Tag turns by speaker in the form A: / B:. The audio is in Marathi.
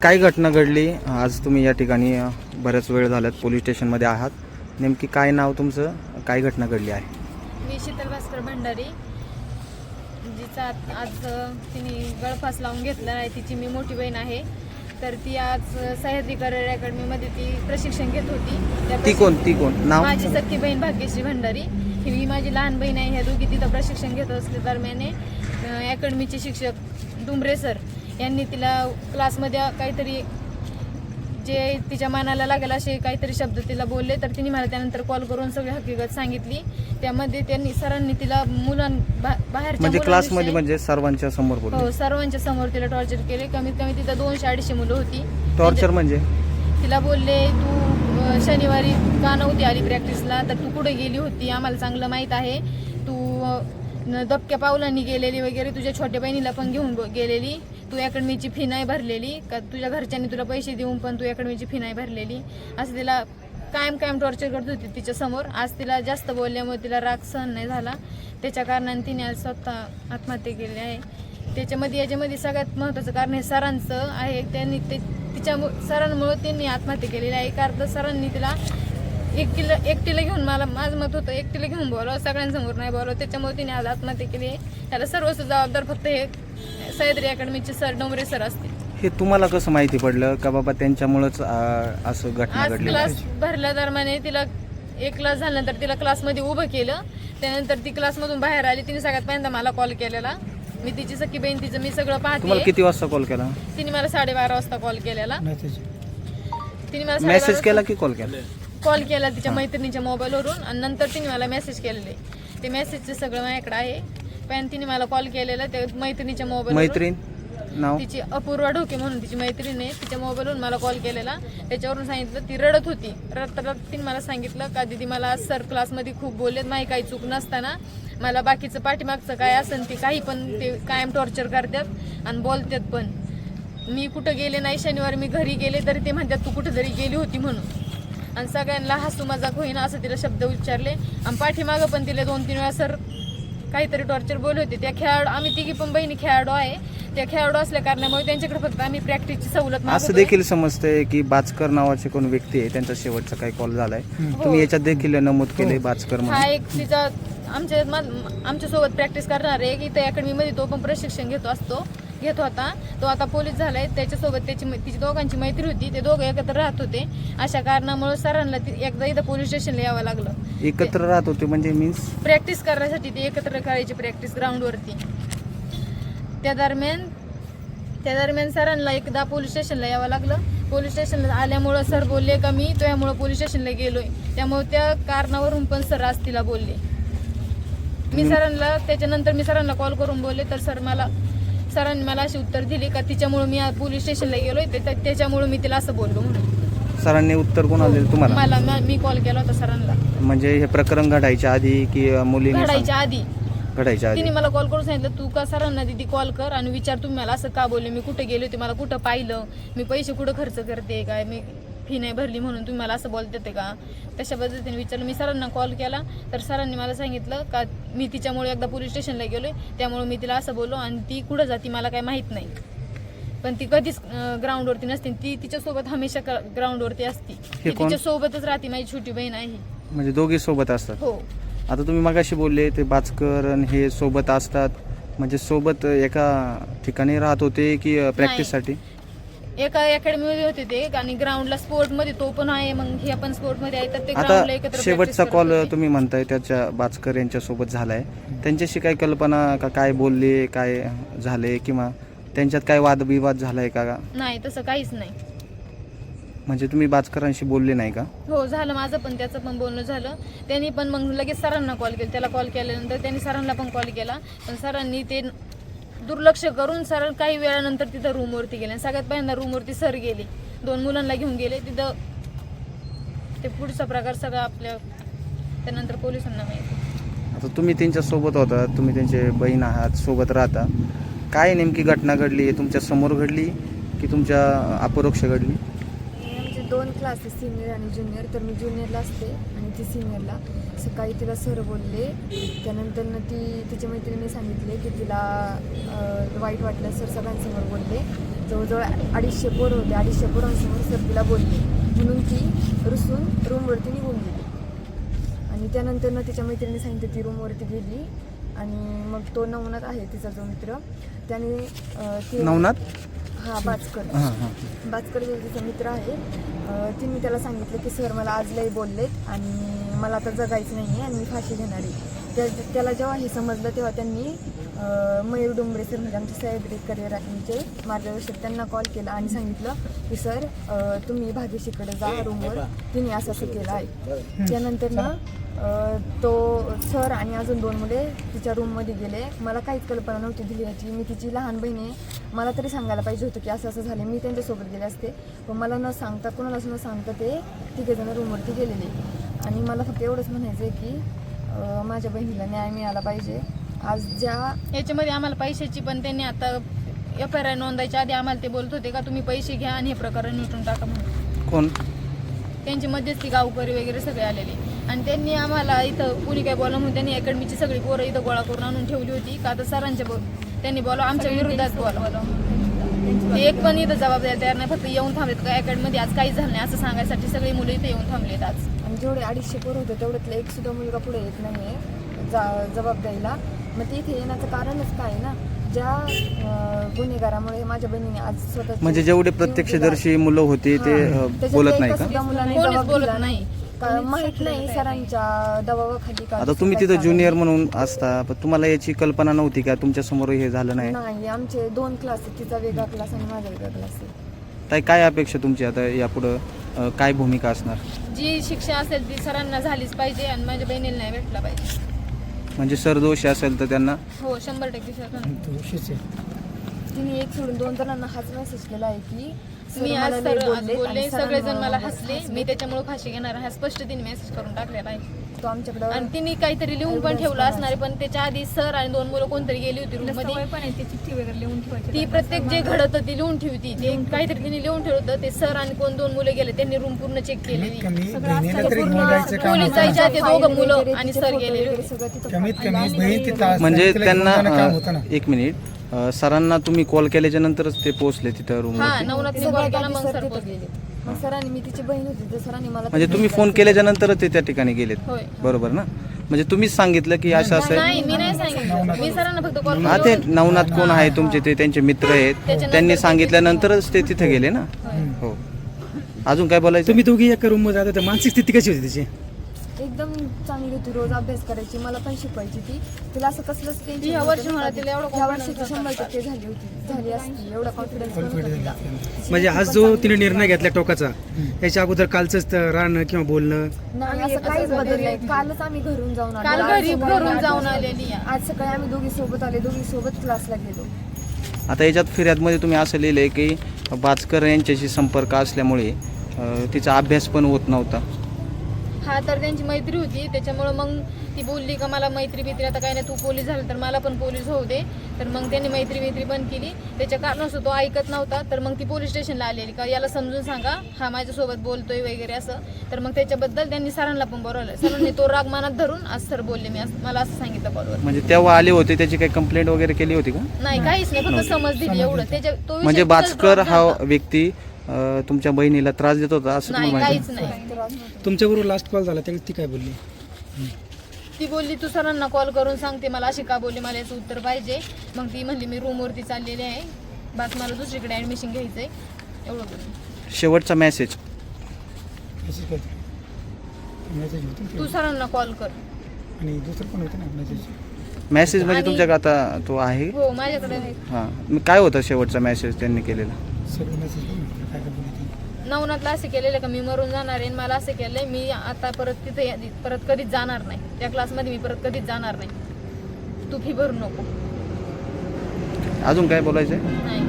A: काय घटना घडली आज? तुम्ही या ठिकाणी बऱ्याच वेळ झाल्यात पोलीस स्टेशनमध्ये आहात. नेमकी काय नाव तुमचं, काय घटना घडली आहे?
B: मी शीतल भास्कर भंडारी, जिचा आज तिने गळफास लावून घेतला आहे. तिची मी मोठी बहीण आहे. तर ती आज सह्याद्री करिअर अकॅडमीमध्ये ती प्रशिक्षण घेत होती.
A: ती कोण नाव?
B: माझी सख्खी बहीण भाग्यश्री भंडारी, ही माझी लहान बहीण आहे. ह्या दोघी तिथं प्रशिक्षण घेत असले दरम्यान अकॅडमीचे शिक्षक डुंबरे सर यांनी तिला क्लासमध्ये काहीतरी जे तिच्या मनाला लागेल असे काहीतरी शब्द तिला बोलले. तर तिने मला त्यानंतर कॉल करून सगळी हकीकत सांगितली. त्यामध्ये त्यांनी सरांनी तिला बाहेरच्या
A: म्हणजे क्लासमध्ये म्हणजे सर्वांच्या समोर बोलले?
B: हो, सर्वांच्या समोर तिला टॉर्चर केले. कमीत कमी तिथं 200-250 मुलं होती.
A: टॉर्चर म्हणजे
B: तिला बोलले, तू शनिवारी का नव्हती आली प्रॅक्टिसला, तर तू कुठे गेली होती, आम्हाला चांगलं माहीत आहे. तू दबक्या पावलांनी गेलेली वगैरे, तुझ्या छोट्या बहिणीला पण घेऊन गेलेली, तू अकॅडमीची फी नाही भरलेली का, तुझ्या घरच्यांनी तुला पैसे देऊन पण तू अकॅडमीची फी नाही भरलेली, असं तिला कायम टॉर्चर करत होती तिच्या समोर. आज तिला जास्त बोलल्यामुळे तिला राग सहन नाही झाला. त्याच्या कारणाने तिने आज स्वतः आत्महत्या केली आहे. याच्यामध्ये सगळ्यात महत्त्वाचं कारण हे सरांचं आहे. त्यांनी सरांमुळे त्यांनी आत्महत्या केलेली आहे. कारण सरांनी तिला एकटीला घेऊन, माझं मत होतं एकटीला घेऊन बोलावं, सगळ्यांसमोर नाही बोलावं. त्याच्यामुळे तिने आज आत्महत्या केली आहे. त्याला सर्वस्व जबाबदार फक्त हे सह्याद्री अकॅडमीचे सर डोंगरे सर असतील.
A: हे तुम्हाला कसं माहिती पडलं का बाबा त्यांच्यामुळेच असं घटना
B: आज
A: घडली?
B: क्लास भरल्या दरम्यान तिला एक क्लास झाल्यानंतर तिला क्लासमध्ये उभं केलं. त्यानंतर ती क्लासमधून बाहेर आली. तिने सगळ्यात पहिल्यांदा मला कॉल केलेला. मी तिची सख्खी बहीण, तिचं मी सगळं पाहते.
A: तुम्हाला किती वाजता कॉल केला?
B: तिने मला 12:30 वाजता कॉल केलेला. तिने मला
A: मेसेज केला की कॉल केला?
B: कॉल केला तिच्या मैत्रिणीच्या मोबाईलवरून, आणि नंतर तिने मला मेसेज केलेले. ते मेसेजचे सगळं माझ्याकडे आहे. पण तिने मला कॉल केलेला त्या मैत्रिणीच्या मोबाईल.
A: मैत्रीण नाव?
B: तिची अपूर्वा ढोके म्हणून तिची मैत्रीण आहे. तिच्या मोबाईलवरून मला कॉल केलेला. त्याच्यावरून सांगितलं, ती रडत होती. रडत तिने मला सांगितलं का दीदी, मला सर क्लासमध्ये खूप बोललेत, माझी काही चूक नसताना मला बाकीचं पाठीमागचं काय असेल ते काही पण ते कायम टॉर्चर करतात आणि बोलतात. पण मी कुठं गेले नाही. शनिवारी मी घरी गेले तरी ते म्हणतात तू कुठं तरी गेली होती म्हणून, आणि सगळ्यांना हसू मजाक होईना असं तिला शब्द उच्चारले. आणि पाठीमागं पण तिला 2-3 वेळा सर काहीतरी टॉर्चर बोलले होते. त्या खेळाडू, आम्ही तिघी पण बहिणी खेळाडू आहे. त्या खेळाडू असल्या कारणामुळे त्यांच्याकडे फक्त आम्ही प्रॅक्टिसची सवलत मागवतो.
A: असं देखील समजतंय की बाचकर नावाचे कोण व्यक्ती आहे, त्यांचा शेवटचा काही कॉल झालाय. तुम्ही याच्यात देखील नमूद केले बाचकर म्हणून.
B: हा एक तिचा आमच्यासोबत प्रॅक्टिस करणार आहे की त्या अकॅडमीमध्ये तो पण प्रशिक्षण घेत होता. तो आता पोलीस झालाय. त्याच्यासोबत तिची दोघांची मैत्री होती. ते दोघं एकत्र राहत होते. अशा कारणामुळे सरांना एकदा इथं पोलीस स्टेशनला यावं लागलं.
A: एकत्र राहत होते म्हणजे मीन्स
B: प्रॅक्टिस करण्यासाठी ते एकत्र करायची प्रॅक्टिस ग्राउंडवरती. त्या दरम्यान सरांना एकदा पोलीस स्टेशनला यावं लागलं. पोलीस स्टेशनला आल्यामुळं सर बोलले का मी त्यामुळं पोलीस स्टेशनला गेलोय, त्यामुळे त्या कारणावरून पण सर आज तिला बोलले. त्याच्यानंतर मी सरांना कॉल करून बोलले. तर सरांनी मला अशी उत्तर दिली का तिच्यामुळे मी पोलीस स्टेशनला गेलोय, त्याच्यामुळे मी तिला असं बोललो म्हणून.
A: सरांनी उत्तर कोणाला दिलं तुम्हाला?
B: मी कॉल केला होता सरांना.
A: म्हणजे हे प्रकरण घडायच्या आधी की मुलीने?
B: घडायच्या आधी.
A: तिने
B: मला कॉल करून सांगितलं, तू का सरांना दीदी कॉल कर आणि विचार तुम्ही मला असं का बोलले, मी कुठे गेले होते, मला कुठं पाहिलं, मी पैसे कुठं खर्च करते काय, मी फी नाही भरली म्हणून तुम्ही मला असं बोलते ते का, तशा पद्धतीने विचारलं. मी सरांना कॉल केला. तर सरांनी मला सांगितलं का मी तिच्यामुळे एकदा पोलीस स्टेशनला गेलोय, त्यामुळे मी तिला असं बोललो, आणि ती कुठं जाती मला काय माहीत नाही. पण ती कधीच ग्राउंडवरती नसते. ती तिच्यासोबत हमेशा ग्राउंडवरती असती. तिच्यासोबतच राहते. माझी छोटी बहीण आहे. म्हणजे
A: दोघे सोबत असतात?
B: हो.
A: आता तुम्ही मगाशी बोलले ते बाचकर आणि हे सोबत असतात, म्हणजे सोबत एका ठिकाणी राहत होते की प्रॅक्टिससाठी?
B: एका अकॅडमीमध्ये होते ते, आणि ग्राउंडला स्पोर्टमध्ये तो पण आहे, मग हे पण स्पोर्टमध्ये आहे. तर ते ग्राउंडला एकत्र.
A: शेवटचा कॉल तुम्ही म्हणताय त्याच्या बाचकर यांच्या सोबत झालाय, त्यांच्याशी काही कल्पना का काय बोलले, काय झाले, किंवा त्यांच्यात काय वादविवाद झालाय का?
B: नाही, तसं काहीच नाही.
A: म्हणजे तुम्ही बाचकरांशी बोलले नाही का?
B: हो, झालं माझं पण त्याचं पण बोलणं झालं. त्यांनी पण मग लगेच सरांना कॉल केला. त्याला कॉल केल्यानंतर त्यांनी सरांना पण कॉल केला, पण सरांनी ते दुर्लक्ष करून सर काही वेळानंतर तिथं रूमवरती गेले. सगळ्यात पहिल्यांदा रूमवरती सर गेले, 2 मुलांना घेऊन गेले. तिथं ते पुढचा प्रकार सगळा त्यानंतर पोलिसांना माहिती.
A: आता तुम्ही त्यांच्या सोबत होता, तुम्ही त्यांचे बहीण आहात, सोबत राहता, काय नेमकी घटना घडली? तुमच्या समोर घडली की तुमच्या अपरोक्ष घडली?
C: 2 क्लासेस, सिनियर आणि ज्युनियर. तर मी ज्युनियरला असते आणि ती सिनियरला. सकाळी तिला सर बोलले. त्यानंतर तिच्या मैत्रिणीने सांगितले की तिला वाईट वाटलं. सर सगळ्यांसमोर बोलले. जवळजवळ 250 पोरं होते. 250 पोरांसमोर सर तिला बोलले म्हणून ती रुसून रूमवरती निघून गेली. आणि त्यानंतर ना तिच्या मैत्रिणी सांगितलं ती रूमवरती गेली. आणि मग तो नवनाथ आहे तिचा जो मित्र त्याने
A: नवनाथ
C: हा बाचकर
A: हां हां
C: बाचकर जो तिचा मित्र आहे तिने त्याला सांगितलं की सर मला आज लई बोललेत आणि मला आता जगायचं नाही आहे आणि मी फाशी घेणार आहे. त्याला जेव्हा हे समजलं तेव्हा त्यांनी मयूर डोंबरे सर म्हणजे आमचे सह्याद्री करिअर अकॅडमीचे मार्गदर्शक त्यांना कॉल केला आणि सांगितलं की सर तुम्ही भाग्यश्रीकडे जा रूमवर, तिने असं केलं आहे. त्यानंतर ना तो सर आणि अजून 2 मुले तिच्या रूममध्ये गेले. मला काहीच कल्पना नव्हती दिली याची. मी तिची लहान बहीण आहे, मला तरी सांगायला पाहिजे होतं की असं झालं. मी त्यांच्यासोबत गेले असते पण मला न सांगता कोणालाच न सांगता ते 3 जण रूमवरती गेलेले. आणि मला फक्त एवढंच म्हणायचं आहे की माझ्या बहिणीला न्याय मिळाला पाहिजे. आज ज्या
B: याच्यामध्ये आम्हाला पैशाची पण त्यांनी आता FIR नोंदायच्या आधी आम्हाला ते बोलत होते का तुम्ही पैसे घ्या आणि हे प्रकरण मिटून टाका म्हणून.
A: कोण
B: त्यांची मध्यस्थी गावकरी वगैरे सगळे आलेले. आणि त्यांनी आम्हाला इथं कुणी काय बोला म्हणून त्यांनी अकॅडमीची सगळी पोरं इथं गोळा करून आणून ठेवली होती का आता सरांच्या त्यांनी बोला आमच्या विरोधात बोला. ते एक पण इथं जबाब द्यायला तयार नाही, फक्त येऊन थांबलेत का अकॅडमीमध्ये आज काहीच झालं नाही असं सांगायसाठी सगळी मुलं इथे येऊन थांबलेत आज.
C: आणि जेवढे 250 पोरं होते तेवढ्यातलं एक सुद्धा मुलगा पुढे येत नाही आहे जबाब द्यायला. मग ते इथे येण्याचं कारणच काय ना, ज्या गुन्हेगारामुळे माझ्या बहिणीने आज स्वतः
A: म्हणजे जेवढे प्रत्यक्षदर्शी मुलं होते ते बोलत नाही का?
B: कोणीच बोलत नाही.
C: माहित नाही सरांच्या दबावाखाली का
A: आता तुम्ही तिथं ज्युनियर म्हणून असता पण तुम्हाला याची कल्पना नव्हती का तुमच्या समोर हे झालं नाही?
C: नाही. आमचे 2 क्लास आहेत, तिचा वेगळा क्लास आणि माझा वेगळा क्लास आहे.
A: ताई काय अपेक्षा तुमची आता यापुढं काय भूमिका असणार?
B: जी शिक्षा असेल ती सरांना झालीच पाहिजे आणि माझ्या बहिणीला नाही भेटला पाहिजे.
A: म्हणजे सर दोषी असेल तर त्यांना
B: हो 100% सर.
C: तिने 1 सोडून 2 जणांना हाच मेसेज केला आहे की
B: मी आज सर आज बोलले सगळेजण मला हसले, मी त्याच्यामुळे फाशी घेणार हा स्पष्ट तिने मेसेज करून टाकलेला आहे.
C: तो आमच्याकडे
B: आणि तिने काहीतरी लिहून पण ठेवलं असणार आहे, पण त्याच्या आधी सर आणि 2 मुलं कोणतरी गेली होती रूम मध्ये. ती प्रत्येक जे घडत ती लिहून ठेवती. ते काहीतरी तिने लिहून ठेवलं होतं. ते सर आणि 2 मुलं गेले त्यांनी रूम पूर्ण चेक केलेली. पोलीस जायच्या ते 2 मुलं आणि सर गेलेले होते.
A: म्हणजे त्यांना 1 मिनिट सरांना तुम्ही कॉल केल्याच्या नंतरच ते पोहोचले तिथं रूम
B: हा नवनाथने कॉल केला मग सर पोहोचले.
C: मग सरांनी मी तिची बहीण होती तर सरांनी मला
A: म्हणजे तुम्ही फोन केल्याच्या नंतरच ते त्या ठिकाणी गेलेत
B: होय.
A: बरोबर ना? म्हणजे तुम्हीच सांगितलं की असं असं आहे.
B: नाही मी नाही सांगितलं, मी सरांना फक्त कॉल
A: हा ते नवनाथ कोण आहे तुमचे ते त्यांचे मित्र आहेत त्यांनी सांगितल्यानंतरच ते तिथे गेले ना. हो अजून काय बोलायचं?
D: तुम्ही दोघी एका रूम मध्ये राहता, मानसिक स्थिती कशी होती त्याची?
C: एकदम चांगली होती. रोज अभ्यास करायची, मला पण शिकवायची ती. तिला असं कसलंच टेन्शन
B: ह्या वर्षी मला तिला एवढं
C: ह्या वर्षी 100% झाली असती. एवढा कॉन्फिडन्स
D: म्हणजे आज जो तिने निर्णय घेतला टोकाचा, याच्या अगोदर कालचंच राहणं किंवा बोलणं
C: नाही असं काहीच बदल नाही. कालच आम्ही घरून जाऊन आलो.
B: काल
C: आज
B: घरी
C: सकाळी
B: घरून
C: 8
B: जाऊन
C: वाजता.
B: आलेली आहे.
C: आज सकाळी आम्ही दोघी सोबत आले, दोघी सोबत क्लासला गेलो.
A: आता याच्यात फिर्यादमध्ये तुम्ही असं लिहिलंय की बाचकर यांच्याशी संपर्क असल्यामुळे तिचा अभ्यास पण होत नव्हता.
B: हा तर त्यांची मैत्री होती त्याच्यामुळं मग ती बोलली का मला मैत्री बित्री आता काही नाही, तू पोलीस झालं तर मला पण पोलीस होऊ दे. तर मग त्यांनी मैत्री बंद केली. त्याच्या कारणास्तव तो ऐकत नव्हता. तर मग ती पोलीस स्टेशनला आलेली का याला समजून सांगा हा माझ्यासोबत बोलतोय वगैरे असं. तर मग त्याच्याबद्दल त्यांनी सरांना पण बोलवलं. सरांनी तो राग मनात धरून आज सर बोलले मी मला असं सांगितलं कॉलवर.
A: म्हणजे तेव्हा आले होते त्याची काही कंप्लेंट वगैरे केली होती का?
B: नाही काहीच नाही, फक्त समज दिली एवढं. त्याच्या तो विषय
A: म्हणजे
B: तिथंच
A: बाचकर
B: drop
A: हा
B: झाला.
A: व्यक्ती तुमच्या बहिणीला त्रास देत होता असं
B: नाही
A: तुम्हाला माहिती?
B: काहीच नाही.
D: तुमच्याबरोबर लास्ट कॉल झाला त्यावेळी ती काय बोलली?
B: ती बोलली तू सरांना कॉल करून सांगते मला अशी का बोलली, मला याचं उत्तर पाहिजे. मग ती म्हणली मी रूमवरती चाललेली आहे, बस मला दुसरीकडे ॲडमिशन घ्यायचं आहे एवढं बोलली.
A: शेवटचा मेसेज
B: तू सरांना कॉल कर.
D: आणि दुसरं पण होतं ना
A: मेसेज म्हणजे
B: आणि-
A: तुमच्याकडे आता तो आहे?
B: हो माझ्याकडे आहे.
A: हां काय होता शेवटचा मेसेज त्यांनी केलेला?
D: सगळं मेसेज काय काय बोलली?
B: नवनाथला असं केलेलं का मी मरून जाणार आहे आणि मला असं केलंय मी आता परत कधीच जाणार नाही त्या क्लासमध्ये, मी परत कधीच जाणार नाही, तू फी भरू नको.
A: अजून काय बोलायचं?
B: नाही